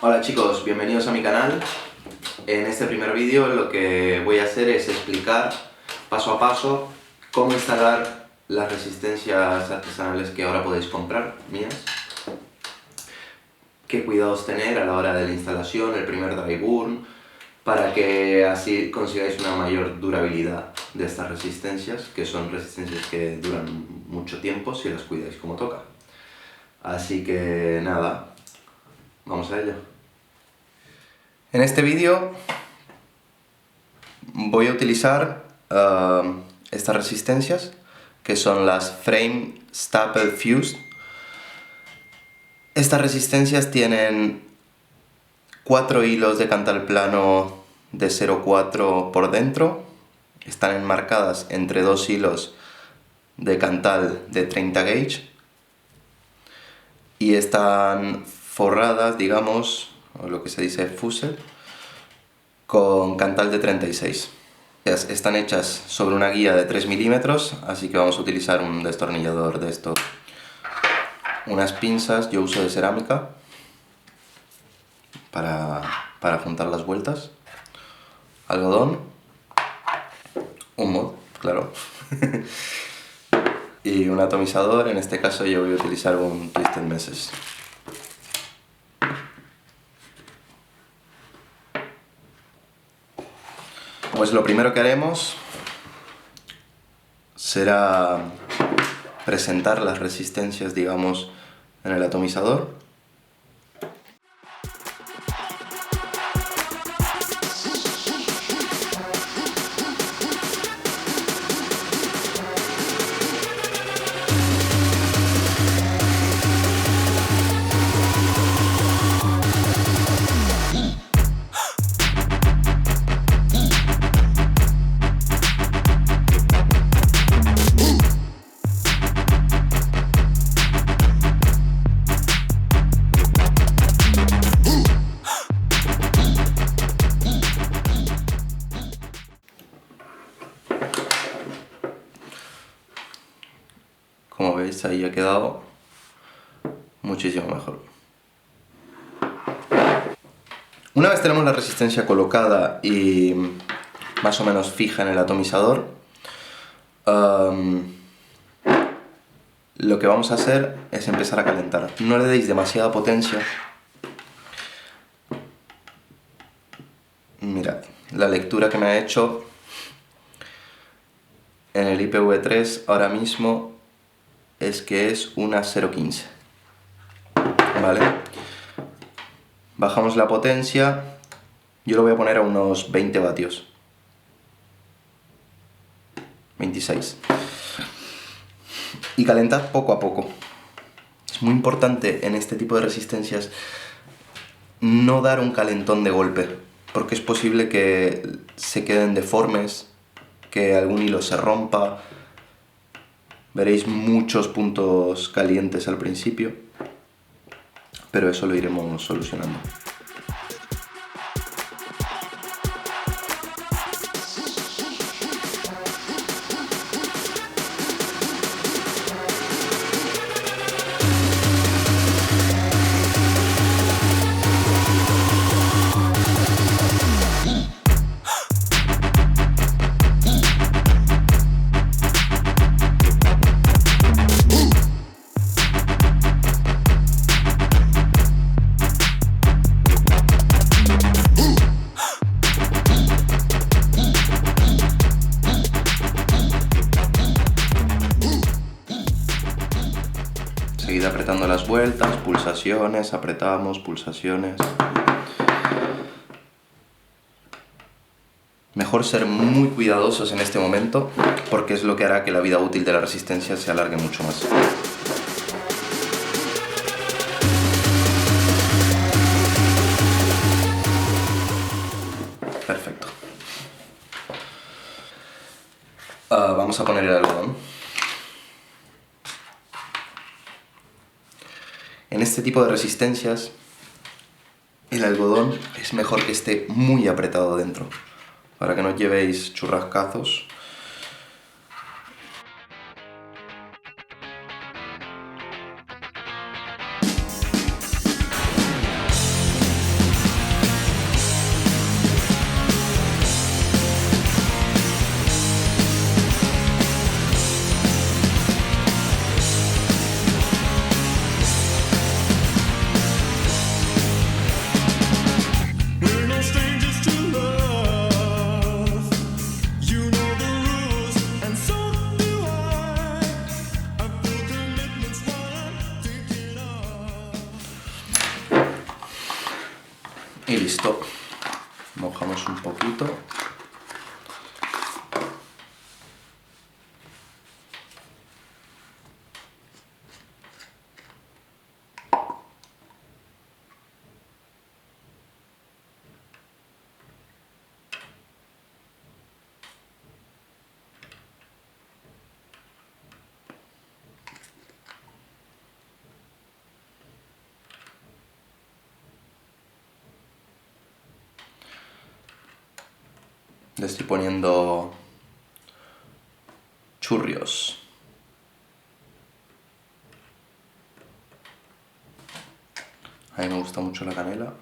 Hola chicos, bienvenidos a mi canal. En este primer vídeo lo que voy a hacer es explicar paso a paso cómo instalar las resistencias artesanales que ahora podéis comprar, mías. Qué cuidados tener a la hora de la instalación, el primer dry burn, para que así consigáis una mayor durabilidad de estas resistencias, que son resistencias que duran mucho tiempo si las cuidáis como toca. Así que nada, vamos a ello. En este vídeo voy a utilizar estas resistencias, que son las Frame Staple Fused. Estas resistencias tienen 4 hilos de cantal plano de 0,4 por dentro, están enmarcadas entre 2 hilos de cantal de 30 gauge y están forradas, digamos, o lo que se dice fusel, con cantal de 36. Están hechas sobre una guía de 3 milímetros, así que vamos a utilizar un destornillador de esto. Unas pinzas, yo uso de cerámica, para juntar las vueltas. Algodón. Un mod, claro. Y un atomizador, en este caso yo voy a utilizar un Twisted Messes. Pues lo primero que haremos será presentar las resistencias, digamos, en el atomizador. Como veis, ahí ha quedado muchísimo mejor. Una vez tenemos la resistencia colocada y más o menos fija en el atomizador, lo que vamos a hacer es empezar a calentar. No le deis demasiada potencia. Mirad, la lectura que me ha hecho en el IPv3 ahora mismo es que es una 0.15. ¿Vale? Bajamos la potencia, yo lo voy a poner a unos 20 vatios. 26. Y calentad poco a poco. Es muy importante en este tipo de resistencias no dar un calentón de golpe, porque es posible que se queden deformes, que algún hilo se rompa. Veréis muchos puntos calientes al principio, pero eso lo iremos solucionando. Seguid apretando las vueltas, pulsaciones, apretamos, pulsaciones. Mejor ser muy cuidadosos en este momento, porque es lo que hará que la vida útil de la resistencia se alargue mucho más. Perfecto. Vamos a poner el algodón. En este tipo de resistencias, el algodón es mejor que esté muy apretado dentro, para que no llevéis churrascazos. Y listo. Mojamos un poquito. Le estoy poniendo churrios. A mí me gusta mucho la canela.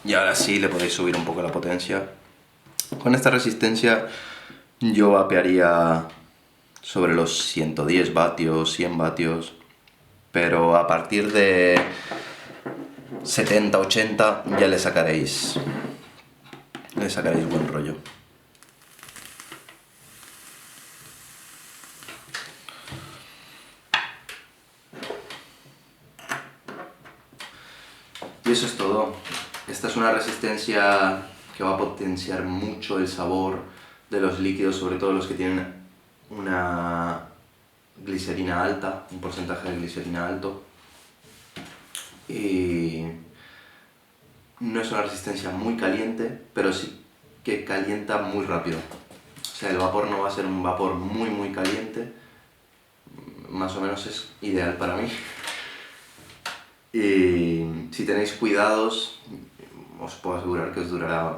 Y ahora sí le podéis subir un poco la potencia. Con esta resistencia yo vapearía sobre los 110 vatios, 100 vatios, pero a partir de 70, 80 ya le sacaréis buen rollo. Y eso es todo. Esta es una resistencia que va a potenciar mucho el sabor de los líquidos, sobre todo los que tienen una glicerina alta, un porcentaje de glicerina alto. Y no es una resistencia muy caliente, pero sí que calienta muy rápido. O sea, el vapor no va a ser un vapor muy caliente, más o menos es ideal para mí. Y si tenéis cuidados, os puedo asegurar que os durará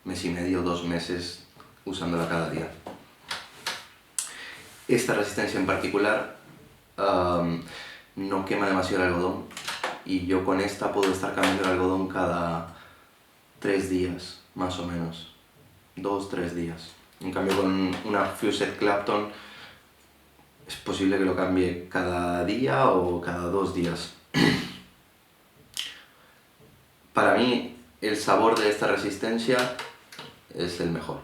mes y medio, 2 meses usándola cada día. Esta resistencia en particular no quema demasiado el algodón y yo con esta puedo estar cambiando el algodón cada 3 días, más o menos. 2-3 días. En cambio con una Fused Clapton es posible que lo cambie cada día o cada 2 días. Para mí el sabor de esta resistencia es el mejor.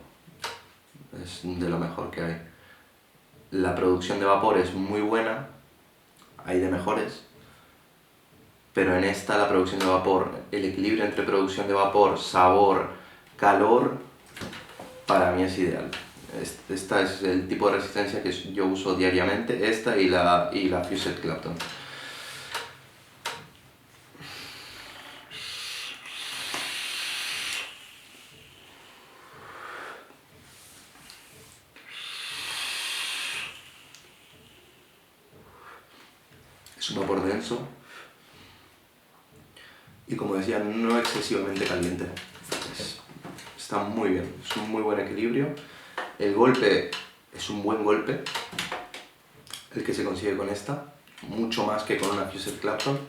Es de lo mejor que hay. La producción de vapor es muy buena, hay de mejores, pero en esta la producción de vapor, el equilibrio entre producción de vapor, sabor, calor, para mí es ideal. Esta es el tipo de resistencia que yo uso diariamente, esta y la Fused Clapton. Es un vapor denso y, como decía, no excesivamente caliente. Está muy bien, es un muy buen equilibrio. El golpe es un buen golpe, el que se consigue con esta, mucho más que con una Fused Clapton.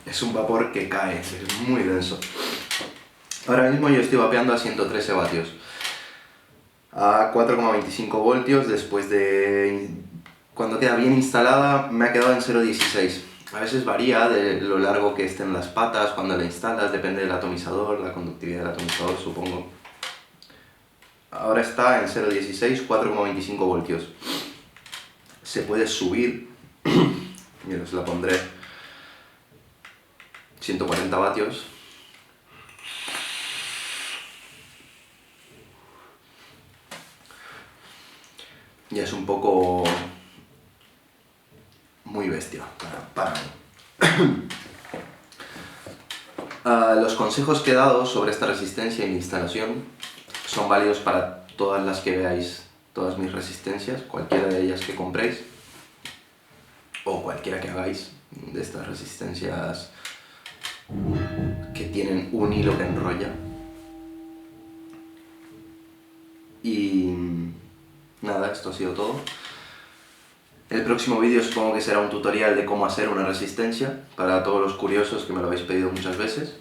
Es un vapor que cae, es muy denso. Ahora mismo yo estoy vapeando a 113 vatios, a 4,25 voltios, después de... Cuando queda bien instalada me ha quedado en 0,16. A veces varía de lo largo que estén las patas cuando la instalas, depende del atomizador, la conductividad del atomizador, supongo. Ahora está en 0,16, 4,25 voltios. Se puede subir, mira, os la pondré, 140 vatios. Ya es un poco muy bestia para mí. Los consejos que he dado sobre esta resistencia y mi instalación son válidos para todas las que veáis, todas mis resistencias, cualquiera de ellas que compréis o cualquiera que hagáis de estas resistencias que tienen un hilo que enrolla. Y nada, esto ha sido todo. El próximo vídeo supongo que será un tutorial de cómo hacer una resistencia para todos los curiosos que me lo habéis pedido muchas veces.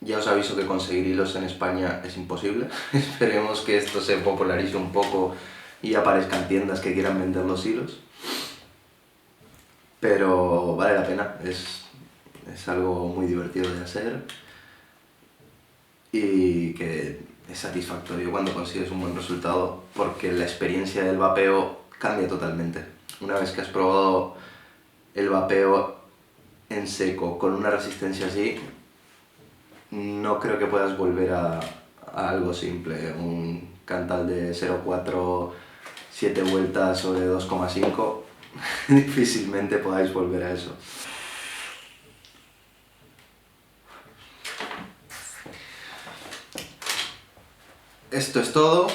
Ya os aviso que conseguir hilos en España es imposible. Esperemos que esto se popularice un poco y aparezcan tiendas que quieran vender los hilos. Pero vale la pena, es algo muy divertido de hacer y que es satisfactorio cuando consigues un buen resultado porque la experiencia del vapeo cambia totalmente. Una vez que has probado el vapeo en seco con una resistencia así, no creo que puedas volver a algo simple, un cantal de 0,4, 7 vueltas sobre 2,5, difícilmente podáis volver a eso. Esto es todo.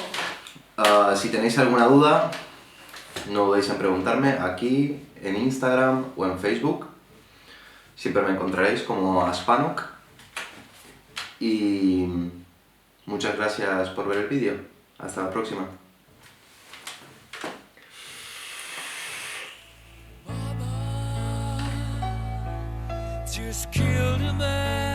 Si tenéis alguna duda, no dudéis en preguntarme aquí, en Instagram o en Facebook. Siempre me encontraréis como Aspanok. Y muchas gracias por ver el vídeo. Hasta la próxima. Just killed a man.